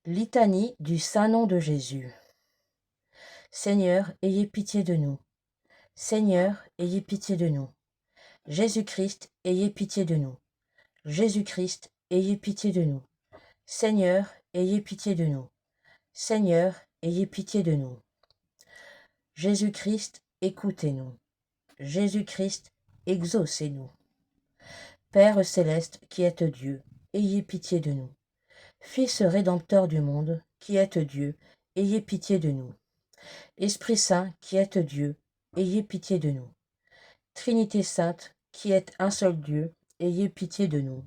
Litanie du Saint-Nom de Jésus. Seigneur, ayez pitié de nous. Seigneur, ayez pitié de nous. Jésus-Christ, ayez pitié de nous. Jésus-Christ, ayez pitié de nous. Seigneur, ayez pitié de nous. Seigneur, ayez pitié de nous. Jésus-Christ, écoutez-nous. Jésus-Christ, exaucez-nous. Père céleste qui êtes Dieu, ayez pitié de nous. Fils rédempteur du monde, qui êtes Dieu, ayez pitié de nous. Esprit Saint, qui êtes Dieu, ayez pitié de nous. Trinité Sainte, qui êtes un seul Dieu, ayez pitié de nous.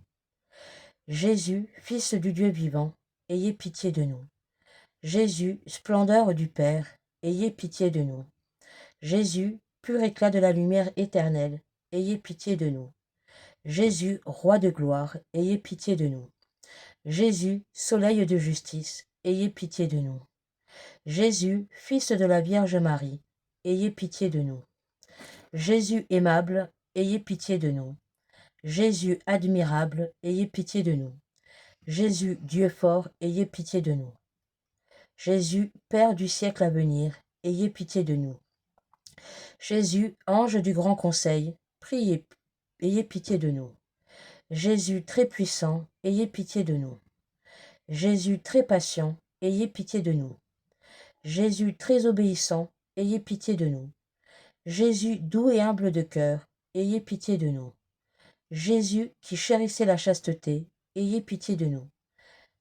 Jésus, Fils du Dieu vivant, ayez pitié de nous. Jésus, splendeur du Père, ayez pitié de nous. Jésus, pur éclat de la lumière éternelle, ayez pitié de nous. Jésus, roi de gloire, ayez pitié de nous. Jésus, soleil de justice, ayez pitié de nous. Jésus, Fils de la Vierge Marie, ayez pitié de nous. Jésus aimable, ayez pitié de nous. Jésus admirable, ayez pitié de nous. Jésus Dieu fort, ayez pitié de nous. Jésus Père du siècle à venir, ayez pitié de nous. Jésus ange du grand conseil, priez, ayez pitié de nous. Jésus très puissant, ayez pitié de nous. Jésus très patient, ayez pitié de nous. Jésus très obéissant, ayez pitié de nous. Jésus doux et humble de cœur, ayez pitié de nous. Jésus qui chérissait la chasteté, ayez pitié de nous.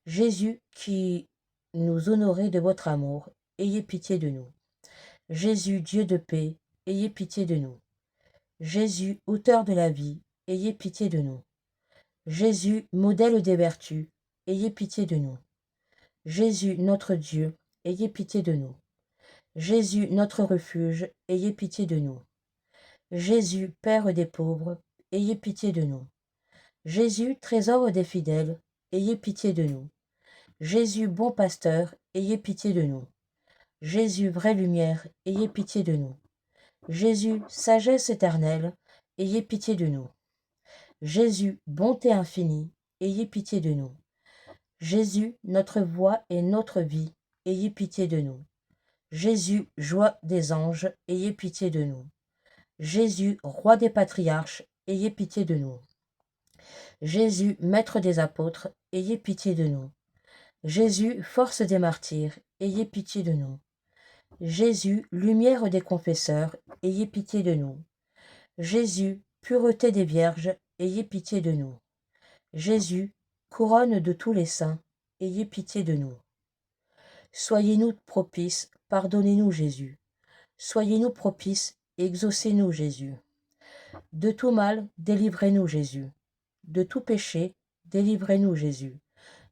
Jésus qui nous honorait de votre amour, ayez pitié de nous. Jésus Dieu de paix, ayez pitié de nous. Jésus auteur de la vie, ayez pitié de nous. Jésus modèle des vertus, ayez pitié de nous. Jésus notre Dieu, ayez pitié de nous. Jésus notre refuge, ayez pitié de nous. Jésus Père des pauvres, ayez pitié de nous. Jésus trésor des fidèles, ayez pitié de nous. Jésus bon pasteur, ayez pitié de nous. Jésus vraie lumière, ayez pitié de nous. Jésus sagesse éternelle, ayez pitié de nous. Jésus bonté infinie, ayez pitié de nous. Jésus notre voix et notre vie, ayez pitié de nous. Jésus joie des anges, ayez pitié de nous. Jésus roi des patriarches, ayez pitié de nous. Jésus maître des apôtres, ayez pitié de nous. Jésus force des martyrs, ayez pitié de nous. Jésus lumière des confesseurs, ayez pitié de nous. Jésus pureté des vierges, ayez pitié de nous. Jésus couronne de tous les saints, ayez pitié de nous. Soyez-nous propices, pardonnez-nous Jésus. Soyez-nous propices, exaucez-nous Jésus. De tout mal, délivrez-nous Jésus. De tout péché, délivrez-nous Jésus.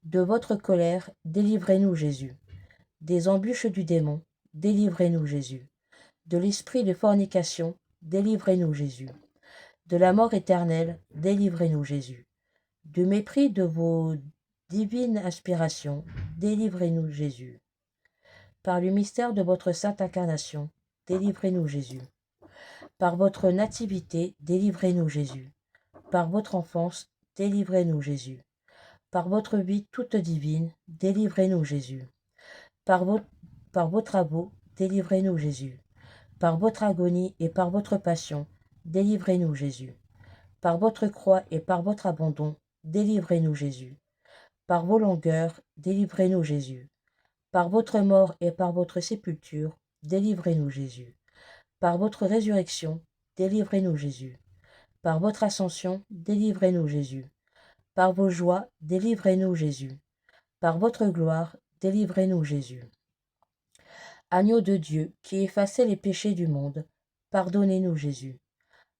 De votre colère, délivrez-nous Jésus. Des embûches du démon, délivrez-nous Jésus. De l'esprit de fornication, délivrez-nous Jésus. De la mort éternelle, délivrez-nous Jésus. Du mépris de vos divines aspirations, délivrez-nous Jésus. Par le mystère de votre sainte incarnation, délivrez-nous Jésus. Par votre nativité, délivrez-nous Jésus. Par votre enfance, délivrez-nous Jésus. Par votre vie toute divine, délivrez-nous Jésus. Par vos travaux, délivrez-nous Jésus. Par votre agonie et par votre passion, délivrez-nous Jésus. Par votre croix et par votre abandon, délivrez-nous Jésus. Par vos longueurs, délivrez-nous Jésus. Par votre mort et par votre sépulture, délivrez-nous Jésus. Par votre résurrection, délivrez-nous Jésus. Par votre ascension, délivrez-nous Jésus. Par vos joies, délivrez-nous Jésus. Par votre gloire, délivrez-nous Jésus. Agneau de Dieu, qui effacez les péchés du monde, pardonnez-nous Jésus.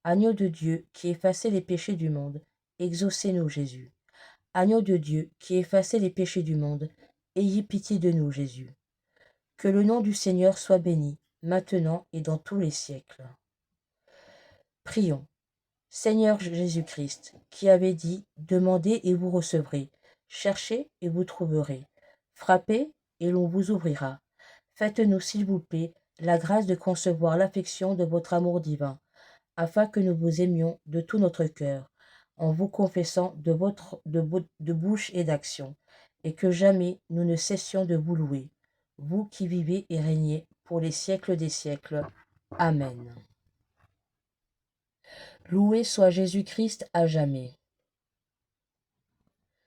Agneau de Dieu, qui effacez les péchés du monde, exaucez-nous Jésus. Agneau de Dieu, qui effacez les péchés du monde, ayez pitié de nous Jésus. Que le nom du Seigneur soit béni, maintenant et dans tous les siècles. Prions. Seigneur Jésus-Christ, qui avait dit « Demandez et vous recevrez, cherchez et vous trouverez, frappez et l'on vous ouvrira ». Faites-nous, s'il vous plaît, la grâce de concevoir l'affection de votre amour divin, afin que nous vous aimions de tout notre cœur, en vous confessant de bouche et d'action, et que jamais nous ne cessions de vous louer, vous qui vivez et régnez pour les siècles des siècles. Amen. Loué soit Jésus-Christ à jamais.